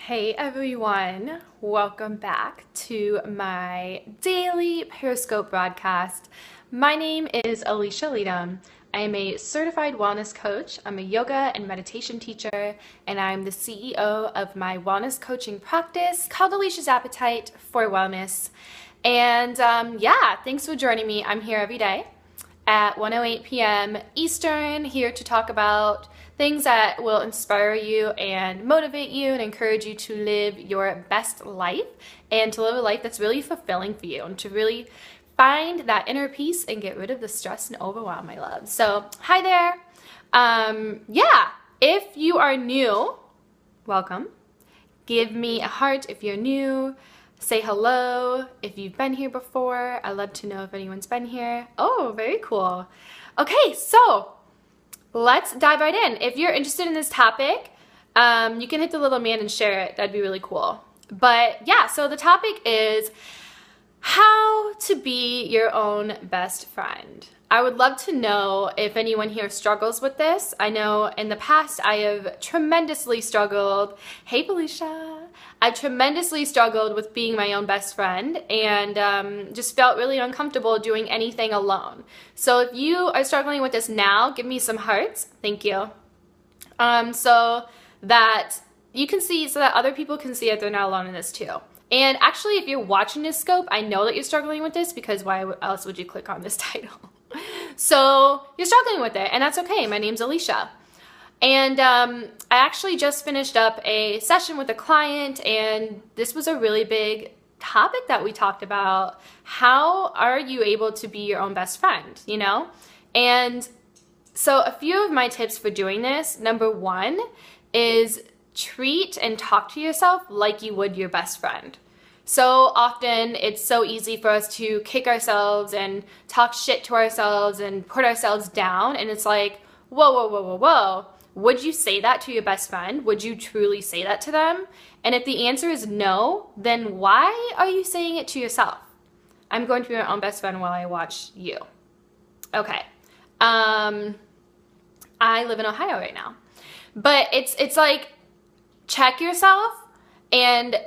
Hey everyone, welcome back to my daily Periscope broadcast. My name is Alicia. I am a certified wellness coach. I'm a yoga and meditation teacher, and I'm the CEO of my wellness coaching practice called Alicia's Appetite for Wellness. And thanks for joining me. I'm here every day at 1:08 p.m. Eastern, here to talk about things that will inspire you and motivate you and encourage you to live your best life and to live a life that's really fulfilling for you and to really find that inner peace and get rid of the stress and overwhelm, my love. So, hi there. If you are new, welcome. Give me a heart if you're new. Say hello if you've been here before. I'd love to know if anyone's been here. Oh, very cool. Okay, so let's dive right in. If you're interested in this topic, you can hit the little man and share it. That'd be really cool. But yeah, so the topic is how to be your own best friend. I would love to know if anyone here struggles with this. I know in the past I have tremendously struggled. Hey, Felicia. I've tremendously struggled with being my own best friend and just felt really uncomfortable doing anything alone. So if you are struggling with this now, give me some hearts. Thank you. So that you can see, so that other people can see that they're not alone in this too. And actually, if you're watching this scope, I know that you're struggling with this because why else would you click on this title? So you're struggling with it, and that's okay. My name's Alicia. And I actually just finished up a session with a client, and this was a really big topic that we talked about. How are you able to be your own best friend, you know? And so a few of my tips for doing this, number one is treat and talk to yourself like you would your best friend. So often it's so easy for us to kick ourselves and talk shit to ourselves and put ourselves down, and it's like, whoa. Would you say that to your best friend? Would you truly say that to them? And if the answer is no, then why are you saying it to yourself? I'm going to be my own best friend while I watch you. Okay. I live in Ohio right now. But it's like, check yourself and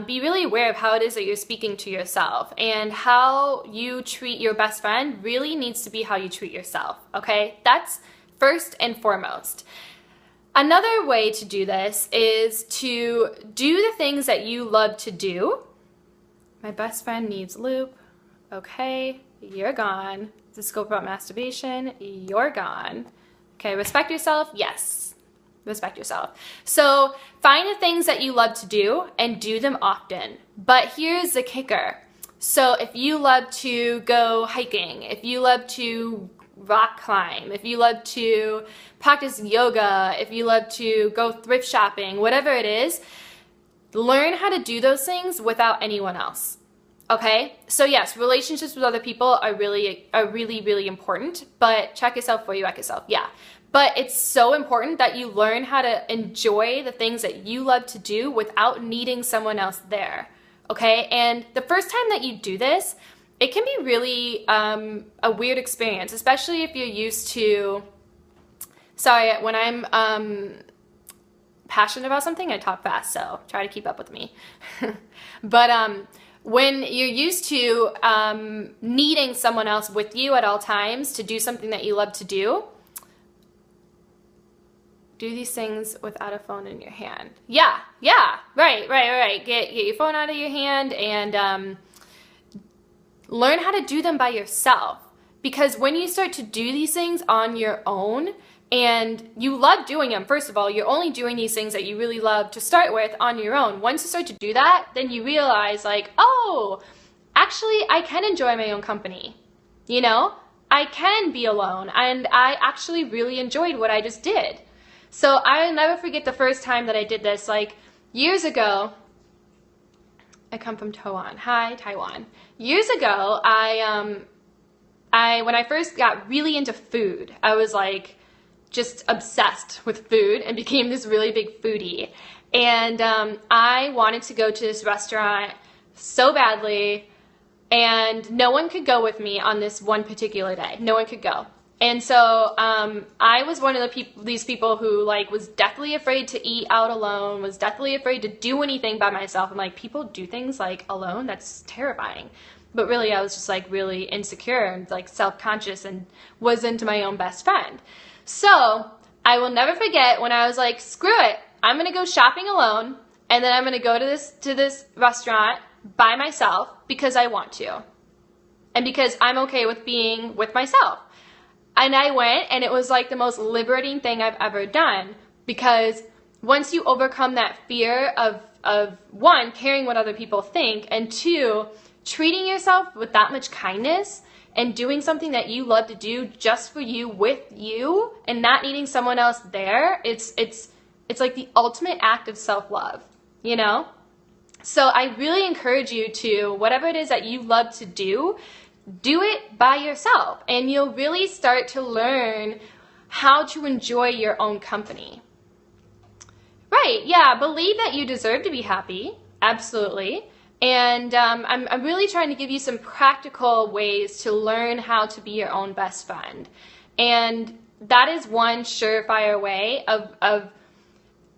be really aware of how it is that you're speaking to yourself, and how you treat your best friend really needs to be how you treat yourself, okay? That's first and foremost. Another way to do this is to do the things that you love to do. My best friend needs lube. Okay, you're gone. The scope about masturbation, you're gone. Okay, respect yourself, yes. Respect yourself. So find the things that you love to do and do them often. But here's the kicker. So if you love to go hiking, if you love to rock climb, if you love to practice yoga, if you love to go thrift shopping, whatever it is, learn how to do those things without anyone else. Okay? So yes, relationships with other people are really important, but check yourself before you wreck yourself. Yeah. But it's so important that you learn how to enjoy the things that you love to do without needing someone else there, okay? And the first time that you do this, it can be really a weird experience, especially if you're used to, when I'm passionate about something, I talk fast, so try to keep up with me. But when you're used to needing someone else with you at all times to do something that you love to do these things without a phone in your hand. Yeah, right. Get your phone out of your hand and learn how to do them by yourself. Because when you start to do these things on your own and you love doing them, first of all, you're only doing these things that you really love to start with on your own. Once you start to do that, then you realize like, oh, actually I can enjoy my own company. You know, I can be alone and I actually really enjoyed what I just did. So I'll never forget the first time that I did this, like years ago. I come from Taiwan. Hi, Taiwan. Years ago, when I first got really into food, I was like just obsessed with food and became this really big foodie. And I wanted to go to this restaurant so badly, and no one could go with me on this one particular day. No one could go. And so I was one of these people who like was deathly afraid to eat out alone, was deathly afraid to do anything by myself. I'm like, people do things like alone? That's terrifying. But really, I was just like really insecure and like self-conscious and wasn't my own best friend. So I will never forget when I was like, screw it, I'm gonna go shopping alone, and then I'm gonna go to this restaurant by myself because I want to, and because I'm okay with being with myself. And I went, and it was like the most liberating thing I've ever done, because once you overcome that fear of one, caring what other people think, and two, treating yourself with that much kindness and doing something that you love to do just for you, with you, and not needing someone else there, it's like the ultimate act of self-love, you know? So I really encourage you to, whatever it is that you love to do it by yourself, and you'll really start to learn how to enjoy your own company. Right, yeah, believe that you deserve to be happy, absolutely. And I'm really trying to give you some practical ways to learn how to be your own best friend. And that is one surefire way of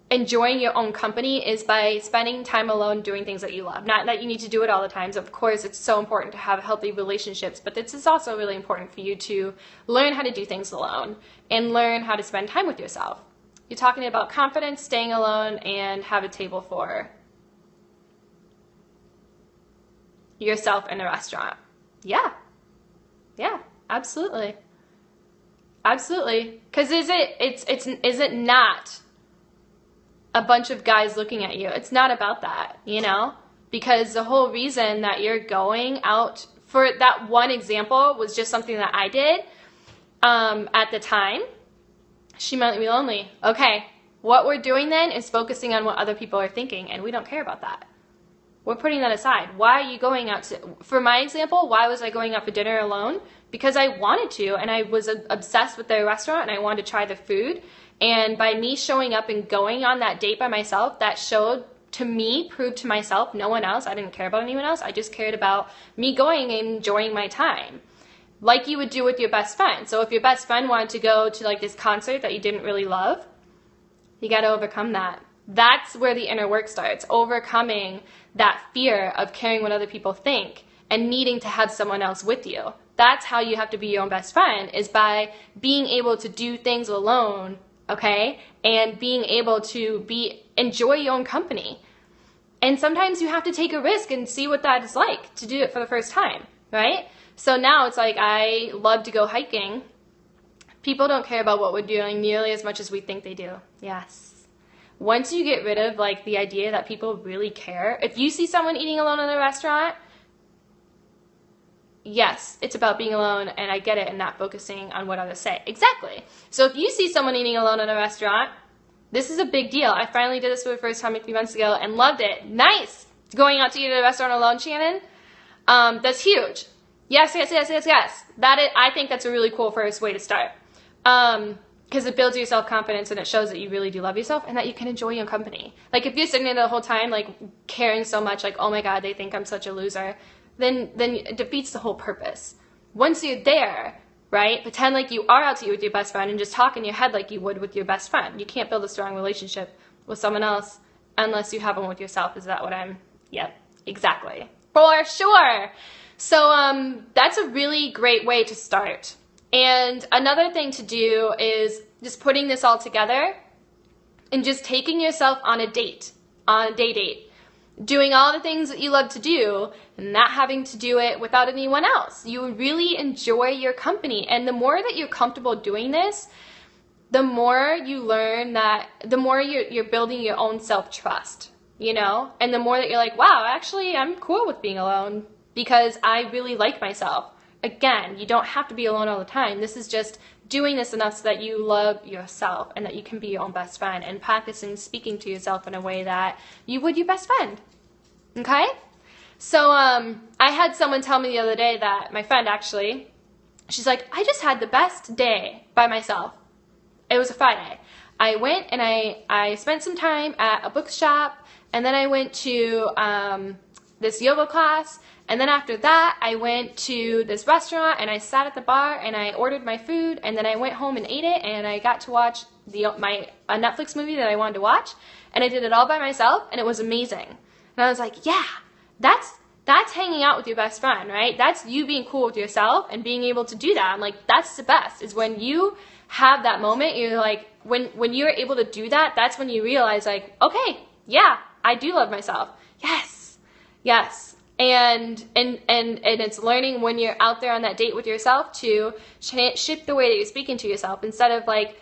enjoying your own company, is by spending time alone doing things that you love. Not that you need to do it all the time. So of course, it's so important to have healthy relationships, but this is also really important for you to learn how to do things alone and learn how to spend time with yourself. You're talking about confidence, staying alone, and have a table for yourself in a restaurant. Yeah, absolutely. Because is it not a bunch of guys looking at you? It's not about that, you know? Because the whole reason that you're going out, for that one example, was just something that I did at the time. She might be lonely. Okay, what we're doing then is focusing on what other people are thinking, and we don't care about that. We're putting that aside. Why are you going out for my example, why was I going out for dinner alone? Because I wanted to, and I was obsessed with the restaurant, and I wanted to try the food. And by me showing up and going on that date by myself, that showed to me, proved to myself, no one else, I didn't care about anyone else, I just cared about me going and enjoying my time. Like you would do with your best friend. So if your best friend wanted to go to like this concert that you didn't really love, you got to overcome that. That's where the inner work starts, overcoming that fear of caring what other people think and needing to have someone else with you. That's how you have to be your own best friend, is by being able to do things alone, okay? And being able to enjoy your own company. And sometimes you have to take a risk and see what that is like to do it for the first time, right? So now it's like, I love to go hiking. People don't care about what we're doing nearly as much as we think they do. Yes. Once you get rid of like the idea that people really care, if you see someone eating alone in a restaurant, yes, it's about being alone, and I get it, and not focusing on what others say. Exactly. So if you see someone eating alone in a restaurant, this is a big deal. I finally did this for the first time a few months ago and loved it. Nice! Going out to eat at a restaurant alone, Shannon? That's huge. Yes. I think that's a really cool first way to start. Because it builds your self-confidence, and it shows that you really do love yourself and that you can enjoy your company. Like if you're sitting there the whole time like caring so much, like, oh my god, they think I'm such a loser, then it defeats the whole purpose. Once you're there, right, pretend like you are out to eat with your best friend and just talk in your head like you would with your best friend. You can't build a strong relationship with someone else unless you have one with yourself. Is that what I'm... Yep, exactly. For sure. So that's a really great way to start. And another thing to do is just putting this all together and just taking yourself on a date, on a date. Doing all the things that you love to do and not having to do it without anyone else. You really enjoy your company. And the more that you're comfortable doing this, the more you learn that, the more you're building your own self-trust, you know? And the more that you're like, wow, actually, I'm cool with being alone because I really like myself. Again, you don't have to be alone all the time. This is just doing this enough so that you love yourself and that you can be your own best friend, and practicing speaking to yourself in a way that you would your best friend. Okay? So I had someone tell me the other day that, my friend actually, she's like, I just had the best day by myself. It was a Friday. I went and I spent some time at a bookshop, and then I went to this yoga class, and then after that I went to this restaurant and I sat at the bar and I ordered my food, and then I went home and ate it, and I got to watch a Netflix movie that I wanted to watch, and I did it all by myself, and it was amazing. And I was like, yeah, that's hanging out with your best friend, right? That's you being cool with yourself and being able to do that. I'm like, that's the best, is when you have that moment. You're like, when you're able to do that, that's when you realize, like, okay, yeah, I do love myself. Yes. And it's learning when you're out there on that date with yourself to shift the way that you're speaking to yourself, instead of like,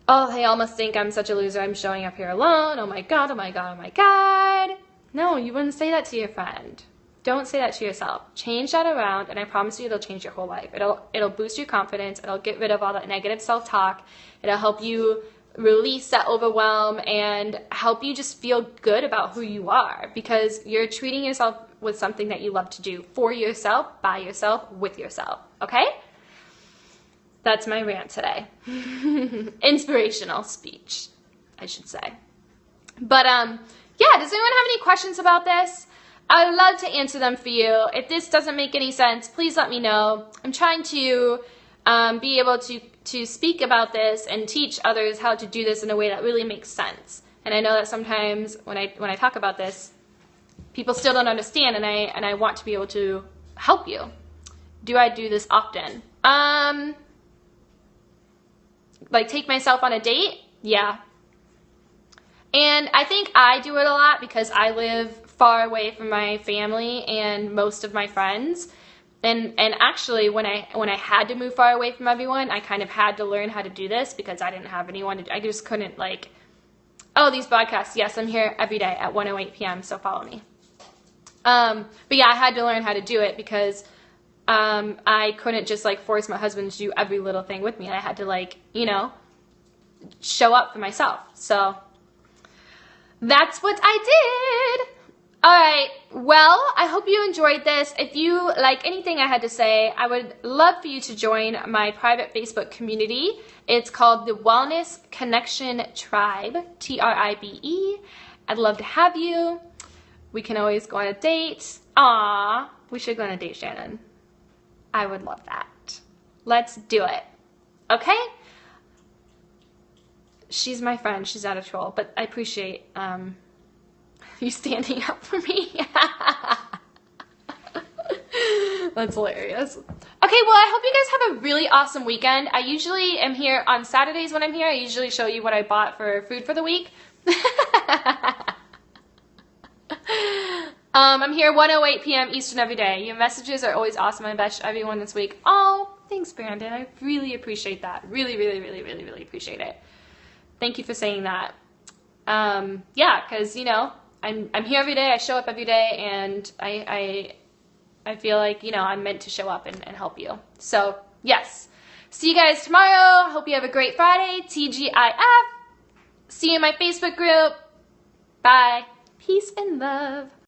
oh, they almost think I'm such a loser, I'm showing up here alone, oh my god, oh my god, oh my god. No, you wouldn't say that to your friend. Don't say that to yourself. Change that around, and I promise you it'll change your whole life. It'll boost your confidence, it'll get rid of all that negative self-talk, it'll help you release that overwhelm and help you just feel good about who you are, because you're treating yourself with something that you love to do for yourself, by yourself, with yourself, okay? That's my rant today. Inspirational speech, I should say. But yeah, does anyone have any questions about this? I would love to answer them for you. If this doesn't make any sense, please let me know. I'm trying to be able to speak about this and teach others how to do this in a way that really makes sense. And I know that sometimes when I talk about this, people still don't understand, and I want to be able to help you. Do I do this often? Like take myself on a date? Yeah. And I think I do it a lot because I live far away from my family and most of my friends. And actually, when I had to move far away from everyone, I kind of had to learn how to do this because I didn't have anyone to, I just couldn't, like, oh, these podcasts, yes, I'm here every day at 1:08 p.m., so follow me. But yeah, I had to learn how to do it because I couldn't just, like, force my husband to do every little thing with me. I had to, like, you know, show up for myself. So that's what I did. All right, well, I hope you enjoyed this. If you like anything I had to say, I would love for you to join my private Facebook community. It's called the Wellness Connection Tribe, TRIBE. I'd love to have you. We can always go on a date. Aw, we should go on a date, Shannon. I would love that. Let's do it. Okay? She's my friend. She's not a troll, but I appreciate you standing up for me. That's hilarious. Okay, well, I hope you guys have a really awesome weekend. I usually am here on Saturdays when I'm here. I usually show you what I bought for food for the week. I'm here 1:08 p.m. Eastern every day. Your messages are always awesome. I bet everyone this week. Oh, thanks, Brandon. I really appreciate that. Really, really, really, really, really appreciate it. Thank you for saying that. Yeah, because, you know, I'm here every day, I show up every day, and I feel like, you know, I'm meant to show up and help you. So, yes. See you guys tomorrow. Hope you have a great Friday. TGIF. See you in my Facebook group. Bye. Peace and love.